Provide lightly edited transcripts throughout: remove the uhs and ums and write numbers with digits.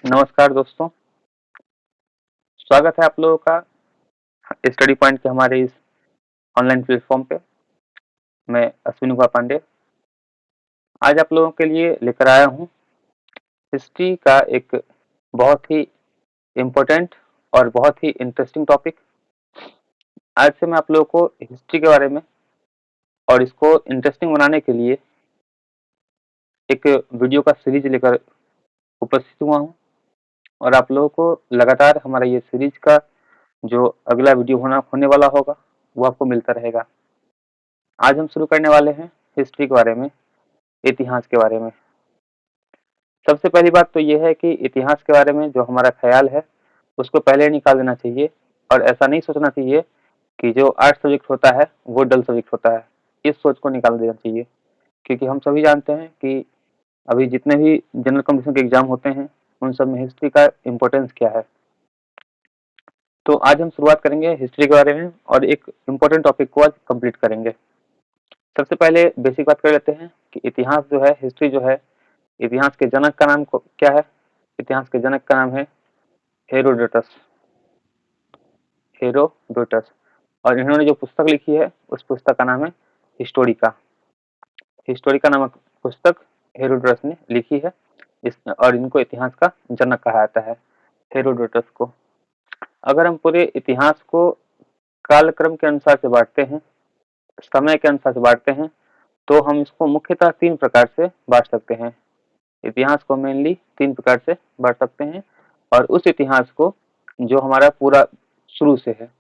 नमस्कार दोस्तों, स्वागत है आप लोगों का स्टडी पॉइंट के हमारे इस ऑनलाइन प्लेटफॉर्म पे। मैं अश्विनी कुमार पांडे आज आप लोगों के लिए लेकर आया हूँ हिस्ट्री का एक बहुत ही इम्पोर्टेंट और बहुत ही इंटरेस्टिंग टॉपिक। आज से मैं आप लोगों को हिस्ट्री के बारे में और इसको इंटरेस्टिंग बनाने के लिए एक वीडियो का सीरीज लेकर उपस्थित हुआ हूँ और आप लोगों को लगातार हमारा ये सीरीज का जो अगला वीडियो होने वाला होगा वो आपको मिलता रहेगा। आज हम शुरू करने वाले हैं हिस्ट्री के बारे में, इतिहास के बारे में। सबसे पहली बात तो ये है कि इतिहास के बारे में जो हमारा ख्याल है उसको पहले निकाल देना चाहिए और ऐसा नहीं सोचना चाहिए कि जो आर्ट सब्जेक्ट होता है वो डल सब्जेक्ट होता है। इस सोच को निकाल देना चाहिए, क्योंकि हम सभी जानते हैं कि अभी जितने भी जनरल कॉम्पिटिशन के एग्जाम होते हैं उन सब में हिस्ट्री का इम्पोर्टेंस क्या है। तो आज हम शुरुआत करेंगे हिस्ट्री के बारे में और एक इम्पोर्टेंट टॉपिक को आज कंप्लीट करेंगे। सबसे पहले बेसिक बात कर लेते हैं कि इतिहास जो है, हिस्ट्री जो है, इतिहास के जनक का नाम क्या है। इतिहास के जनक का नाम है हेरोडोटस। हेरोडोटस। और इन्होंने जो पुस्तक लिखी है उस पुस्तक का नाम है हिस्टोरिका। हिस्टोरिका नामक पुस्तक हेरोडोटस ने लिखी है और इनको इतिहास का जनक कहा जाता है, हेरोडोटस को। अगर हम पूरे इतिहास को कालक्रम के अनुसार से बांटते हैं, समय के अनुसार से बांटते हैं, तो हम इसको मुख्यतः 3 प्रकार से बांट सकते हैं। इतिहास को मेनली 3 प्रकार से बांट सकते हैं और उस इतिहास को जो हमारा पूरा शुरू से है।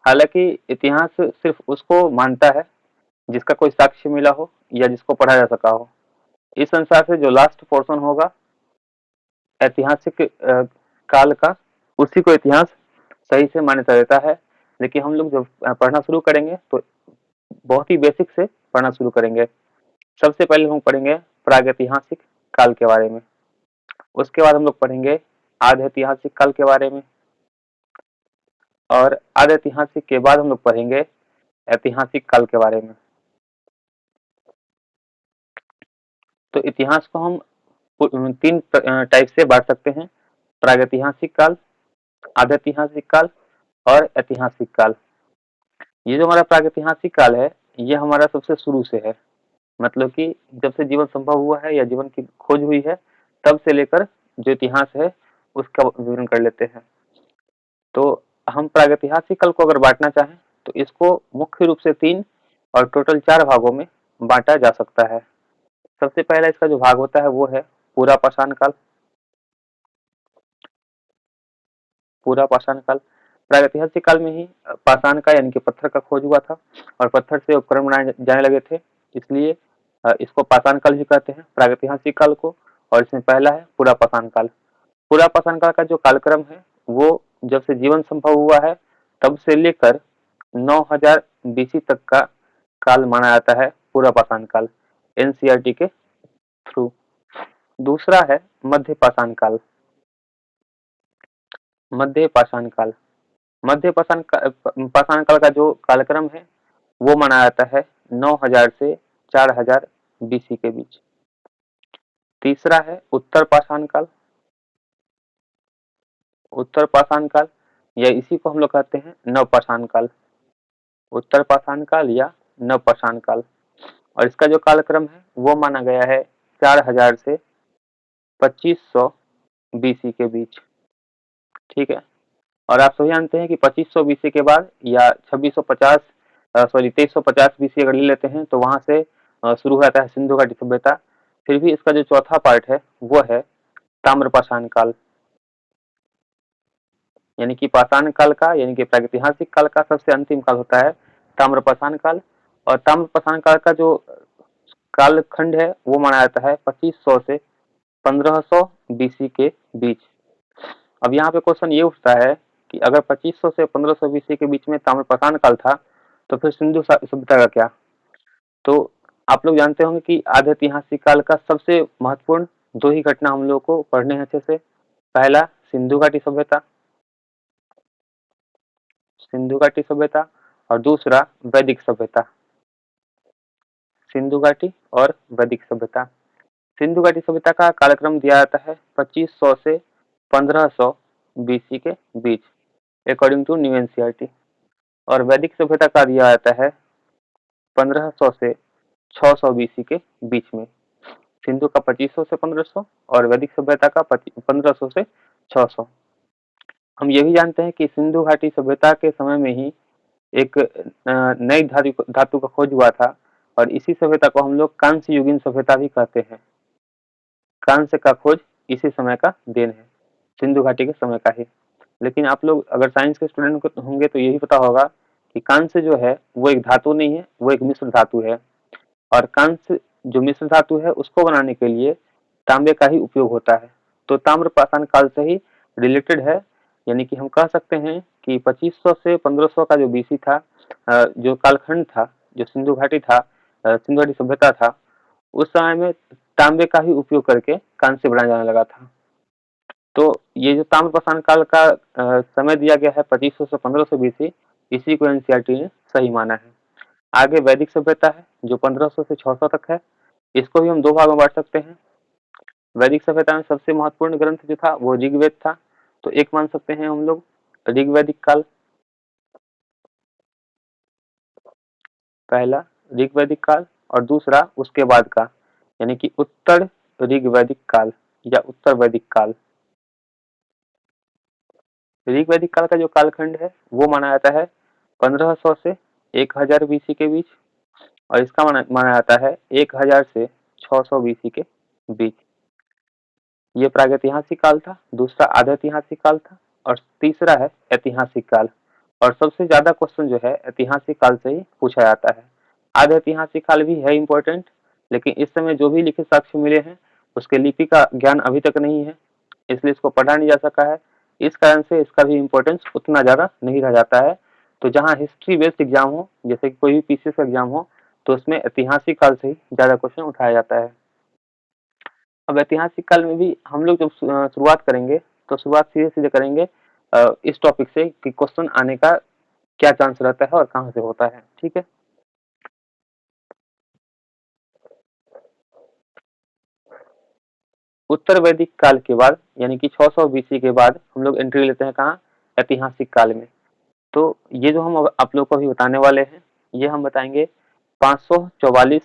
हालांकि इतिहास सिर्फ उसको मानता है जिसका कोई साक्ष्य मिला हो या जिसको पढ़ा जा सका हो। इस अनुसार से जो लास्ट पोर्शन होगा ऐतिहासिक काल का, उसी को इतिहास सही से मान्यता देता है। लेकिन हम लोग जब पढ़ना शुरू करेंगे तो बहुत ही बेसिक से पढ़ना शुरू करेंगे। सबसे पहले हम पढ़ेंगे प्रागैतिहासिक काल के बारे में, उसके बाद हम लोग पढ़ेंगे आध ऐतिहासिक काल के बारे में और आध ऐतिहासिक के बाद हम लोग पढ़ेंगे ऐतिहासिक काल के बारे में। तो इतिहास को हम 3 टाइप से बांट सकते हैं, प्रागैतिहासिक काल, आध ऐतिहासिक काल और ऐतिहासिक काल। ये जो हमारा प्रागैतिहासिक काल है ये हमारा सबसे शुरू से है, मतलब कि जब से जीवन संभव हुआ है या जीवन की खोज हुई है तब से लेकर जो इतिहास है उसका विवरण कर लेते हैं। तो हम प्रागैतिहासिक काल को अगर बांटना चाहें तो इसको मुख्य रूप से 3 और टोटल 4 भागों में बांटा जा सकता है। सबसे पहला इसका जो भाग होता है वो है पूरा पाषाण काल। पूरा पाषाण काल, प्रागैतिहासिक काल में ही पाषाण का यानी कि पत्थर का खोज हुआ था और पत्थर से उपकरण बनाए जाने लगे थे, इसलिए इसको पाषाण काल भी कहते हैं प्रागैतिहासिक काल को। और इसमें पहला है पूरा पाषाण काल। पूरा पाषाण काल का जो कालक्रम है वो जब से जीवन संभव हुआ है तब से लेकर 9000 बीसी तक का काल माना जाता है पूरा पाषाण काल, एनसीईआरटी के थ्रू। दूसरा है मध्य पाषाण काल। मध्य पाषाण काल, मध्य पाषाण काल का जो कालक्रम है वो माना जाता है 9000 से 4000 बीसी के बीच। तीसरा है उत्तर पाषाण काल। उत्तर पाषाण काल या इसी को हम लोग कहते हैं नवपाषाण काल। उत्तर पाषाण काल या नवपाषाण काल, और इसका जो कालक्रम है वो माना गया है 4000 से 2500 बीसी के बीच। ठीक है, और आप सभी जानते हैं कि 2500 बीसी के बाद या 2650 2350 बीसी अगर ले लेते हैं तो वहां से शुरू हो जाता है सिंधु घाटी सभ्यता। फिर भी इसका जो चौथा पार्ट है वो है ताम्रपाषाण काल, यानी कि पाषाण काल का यानी कि प्रागैतिहासिक काल का सबसे अंतिम काल होता है ताम्रपाषाण काल। और ताम्रपाषाण काल का जो कालखंड है वो माना जाता है 2500 से 1500 बीसी के बीच। अब यहाँ पे क्वेश्चन ये उठता है कि अगर 2500 से 1500 बीसी के बीच में ताम्रपाषाण काल था तो फिर सिंधु सभ्यता का क्या। तो आप लोग जानते होंगे कि आधे ऐतिहासिक काल का सबसे महत्वपूर्ण 2 ही घटना हम लोग को पढ़ने हैं अच्छे से। पहला सिंधु घाटी सभ्यता, सिंधु घाटी सभ्यता, और दूसरा वैदिक सभ्यता, सिंधु घाटी और वैदिक सभ्यता। सिंधु घाटी सभ्यता का कालक्रम दिया जाता है 2500 से 1500 BC के बीच, अकॉर्डिंग टू न्यू एनसीईआरटी। और वैदिक सभ्यता का दिया जाता है 1500 से 600 BC के बीच में। सिंधु का 2500 से 1500 और वैदिक सभ्यता का 1500 से 600। हम ये भी जानते हैं कि सिंधु घाटी सभ्यता के समय में ही एक नई धातु का खोज हुआ था, और इसी सभ्यता को हम लोग कांस्य युगीन सभ्यता भी कहते हैं। कांस्य का खोज इसी समय का देन है, सिंधु घाटी के समय का ही। लेकिन आप लोग अगर साइंस के स्टूडेंट होंगे तो यही पता होगा कि कांस्य जो है वो एक धातु नहीं है, वो एक मिश्र धातु है। और कांस्य जो मिश्र धातु है उसको बनाने के लिए तांबे का ही उपयोग होता है। तो ताम्र पाषाण काल से ही रिलेटेड है, यानी कि हम कह सकते हैं कि 2500 से 1500 का जो बीसी था, जो कालखंड था, जो सिंधु घाटी था, सिंधु घाटी सभ्यता था, उस समय में तांबे का ही उपयोग करके कांस्य बनाया जाने लगा था। तो ये जो ताम्रपाषाण काल का समय दिया गया है 2500 से 1500 बीसी, इसी को एनसीईआरटी ने सही माना है। आगे वैदिक सभ्यता है जो 1500 से 600 तक है। इसको भी हम दो भागों में बांट सकते हैं। वैदिक सभ्यता में सबसे महत्वपूर्ण ग्रंथ जो था वो ऋग्वेद था, तो एक मान सकते हैं हम लोग ऋग्वैदिक काल, पहला ऋग्वैदिक काल, और दूसरा उसके बाद का यानी कि उत्तर ऋग्वैदिक काल या उत्तर वैदिक काल। ऋग्वैदिक काल का जो कालखंड है वो माना जाता है 1500 से 1000 बीसी के बीच, और इसका माना जाता है 1000 से 600 बीसी के बीच। ये प्रागैतिहासिक काल था, दूसरा आधैतिहासिक काल था, और तीसरा है ऐतिहासिक काल। और सबसे ज्यादा क्वेश्चन जो है ऐतिहासिक काल से ही पूछा जाता है। आधैतिहासिक काल भी है इम्पोर्टेंट, लेकिन इस समय जो भी लिखित साक्ष्य मिले हैं उसके लिपि का ज्ञान अभी तक नहीं है, इसलिए इसको पढ़ा नहीं जा सका है। इस कारण से इसका भी इम्पोर्टेंस उतना ज्यादा नहीं रह जाता है। तो जहाँ हिस्ट्री बेस्ड एग्जाम हो, जैसे कि कोई भी पीसीएस का एग्जाम हो, तो उसमें ऐतिहासिक काल से ही ज्यादा क्वेश्चन उठाया जाता है। अब ऐतिहासिक काल में भी हम लोग जब शुरुआत करेंगे तो शुरुआत सीधे सीधे करेंगे इस टॉपिक से कि क्वेश्चन आने का क्या चांस रहता है और कहाँ से होता है। ठीक है, उत्तर वैदिक काल के बाद यानी कि 600 बीसी के बाद हम लोग एंट्री लेते हैं कहाँ, ऐतिहासिक काल में। तो ये जो हम आप लोग को अभी बताने वाले हैं, ये हम बताएंगे 544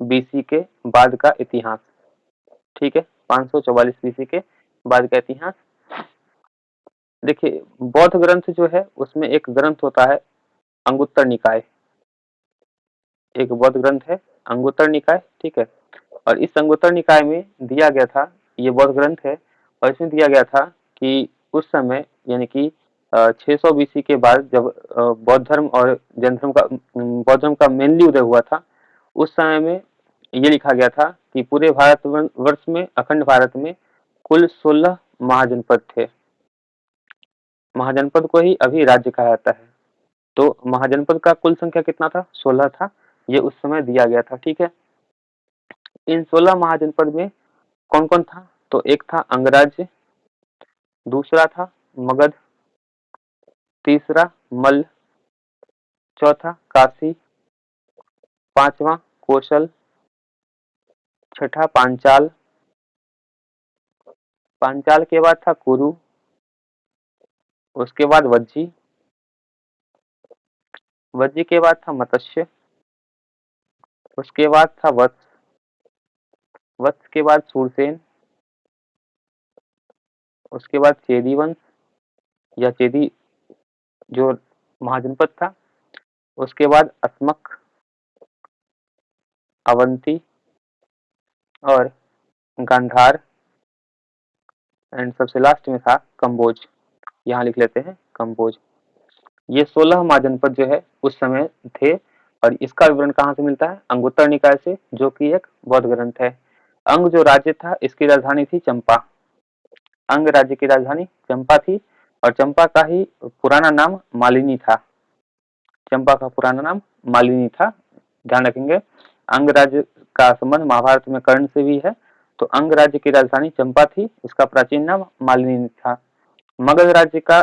बीसी के बाद का इतिहास। ठीक है, 544 बीसी के बाद का इतिहास। देखिए, बौद्ध ग्रंथ जो है उसमें एक ग्रंथ होता है अंगुत्तर निकाय। एक बौद्ध ग्रंथ है अंगुत्तर निकाय, ठीक है। और इस अंगुत्तर निकाय में दिया गया था, ये बौद्ध ग्रंथ है, और इसमें दिया गया था कि उस समय यानी कि 600 बीसी के बाद जब बौद्ध धर्म और जैन धर्म का बौद्ध धर्म का मेनली उदय हुआ था, उस समय में ये लिखा गया था कि पूरे भारत वर्ष में, अखंड भारत में कुल 16 महाजनपद थे। महाजनपद को ही अभी राज्य कहा जाता है। तो महाजनपद का कुल संख्या कितना था, 16 था। ये उस समय दिया गया था। ठीक है, इन 16 महाजनपद में कौन कौन था, तो एक था अंगराज्य, दूसरा था मगध, तीसरा मल्ल, चौथा काशी, पांचवा कौशल, छठा पांचाल, पांचाल के बाद था कुरु, उसके बाद वज्जी, वज्जी के बाद था मत्स्य, उसके बाद था वत्स, वत्स के बाद सूरसेन, उसके बाद चेदी वंश या चेदी जो महाजनपद था, उसके बाद अस्मक, अवंती और गांधार, एंड सबसे लास्ट में था कंबोज। यहाँ लिख लेते हैं कंबोज। ये 16 महाजनपद जो है उस समय थे, और इसका विवरण कहाँ से मिलता है, अंगुत्तर निकाय से, जो कि एक बौद्ध ग्रंथ है। अंग जो राज्य था इसकी राजधानी थी चंपा। अंग राज्य की राजधानी चंपा थी, और चंपा का ही पुराना नाम मालिनी था। चंपा का पुराना नाम मालिनी था, ध्यान रखेंगे। अंग राज्य का संबंध महाभारत में कर्ण से भी है। तो अंग राज्य की राजधानी चंपा थी, इसका प्राचीन नाम मालिनी था। मगध राज्य का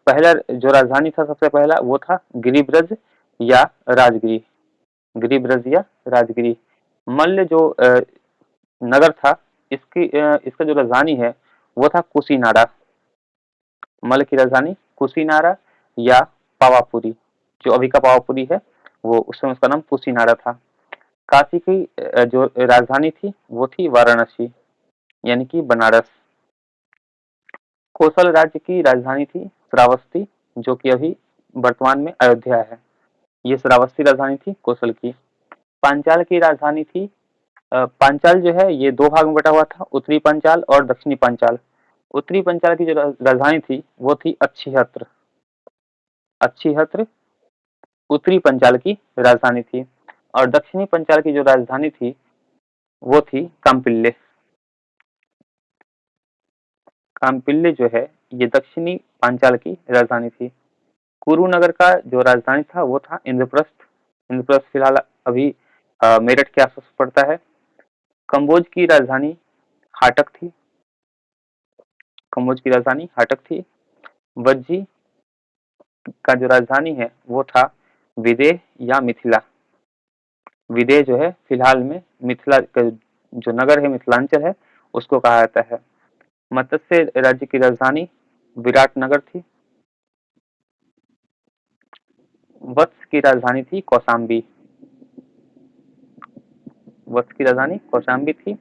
पहला जो राजधानी था, सबसे पहला, वो था गिरिब्रज या राजगिरी। गिरिब्रज या राजगिरी। मल्ल जो नगर था, इसका जो राजधानी है वो था कुशीनाडा। मल्ल की राजधानी कुशीनारा या पावापुरी, जो अभी का पावापुरी है वो उस समय उसका नाम कुशीनारा था। काशी की जो राजधानी थी वो थी वाराणसी यानी कि बनारस। कोसल राज्य की राजधानी थी श्रावस्ती, जो कि अभी वर्तमान में अयोध्या है। ये श्रावस्ती राजधानी थी कोसल की। पांचाल की राजधानी थी पांचाल जो है ये दो भाग में बटा हुआ था, उत्तरी पांचाल और दक्षिणी पांचाल। उत्तरी पांचाल की जो राजधानी थी वो थी अच्छीहत्र। अच्छीहत्र उत्तरी पंचाल की राजधानी थी और दक्षिणी पंचाल की जो राजधानी थी वो थी काम्पिल्ले। काम्पिल्ले जो है ये दक्षिणी पांचाल की राजधानी थी। कुरुनगर का जो राजधानी था वो था इंद्रप्रस्थ। इंद्रप्रस्थ फिलहाल अभी मेरठ के आसपास पड़ता है। कम्बोज की राजधानी हाटक थी। कम्बोज की राजधानी हाटक थी। वज्जी का जो राजधानी है वो था विदेह या मिथिला। विदेह जो है फिलहाल में मिथिला का जो नगर है, मिथिलांचल है, उसको कहा जाता है। मत्स्य राज्य की राजधानी विराटनगर थी। वत्स की राजधानी थी कौशाम्बी। वत्स की राजधानी कौशाम्बी थी।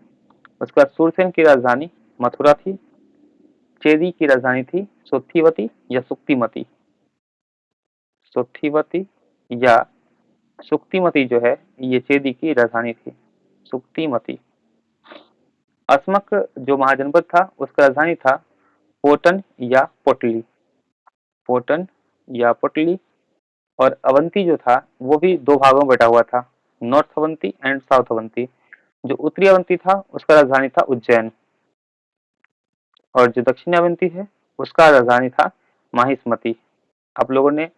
उसके बाद सूरसेन की राजधानी मथुरा थी। चेदी की राजधानी थी सोत्थिवती या सुक्तिमती। सोत्थिवती या सुक्तिमती जो है ये चेदी की राजधानी थी, सुक्तिमती। अस्मक जो महाजनपद था उसका राजधानी था पोटन या पोटली। पोटन या पोटली। और अवंती जो था वो भी दो भागों में बटा हुआ था, north Avanti and south Avanti. जो उत्तरी अवंती था उसका राजधानी था उज्जैन और जो दक्षिणी अवंती है उसका राजधानी था माहिष्मती। आप लोगों ने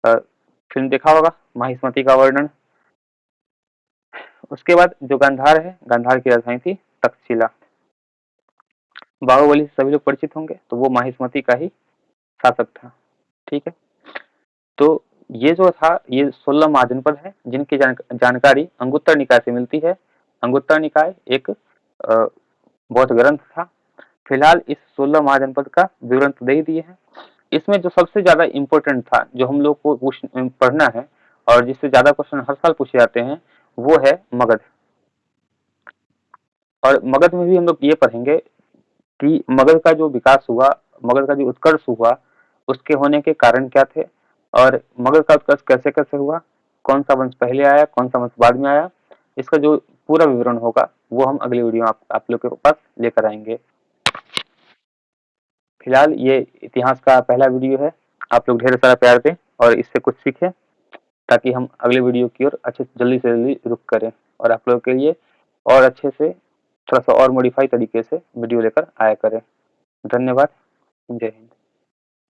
फिल्म देखा होगा माहिष्मती का वर्णन। उसके बाद जो गांधार है, गांधार की राजधानी थी तक्षशिला। बाहुबली से सभी लोग परिचित होंगे, तो वो माहिष्मती का ही शासक था। ठीक है, तो ये जो था ये 16 महाजनपद है जिनकी जानकारी अंगुत्तर निकाय से मिलती है। अंगुत्तर निकाय एक बौद्ध ग्रंथ था। फिलहाल इस 16 महाजनपद का विवरण तो दे ही दिए हैं। इसमें जो सबसे ज्यादा इम्पोर्टेंट था, जो हम लोग को पढ़ना है और जिससे ज्यादा क्वेश्चन हर साल पूछे जाते हैं, वो है मगध। और मगध में भी हम लोग ये पढ़ेंगे कि मगध का जो विकास हुआ, मगध का जो उत्कर्ष हुआ, उसके होने के कारण क्या थे और मगध का उत्कर्ष कैसे कैसे हुआ, कौन सा वंश पहले आया, कौन सा वंश बाद में आया, इसका जो पूरा विवरण होगा वो हम अगले वीडियो में आप लोग के पास लेकर आएंगे। फिलहाल ये इतिहास का पहला वीडियो है। आप लोग ढेर सारा प्यार दें और इससे कुछ सीखें ताकि हम अगले वीडियो की ओर अच्छे जल्दी से जल्दी रुक करें और आप लोगों के लिए और अच्छे से थोड़ा सा और मॉडिफाई तरीके से वीडियो लेकर आया करें। धन्यवाद। जय हिंद।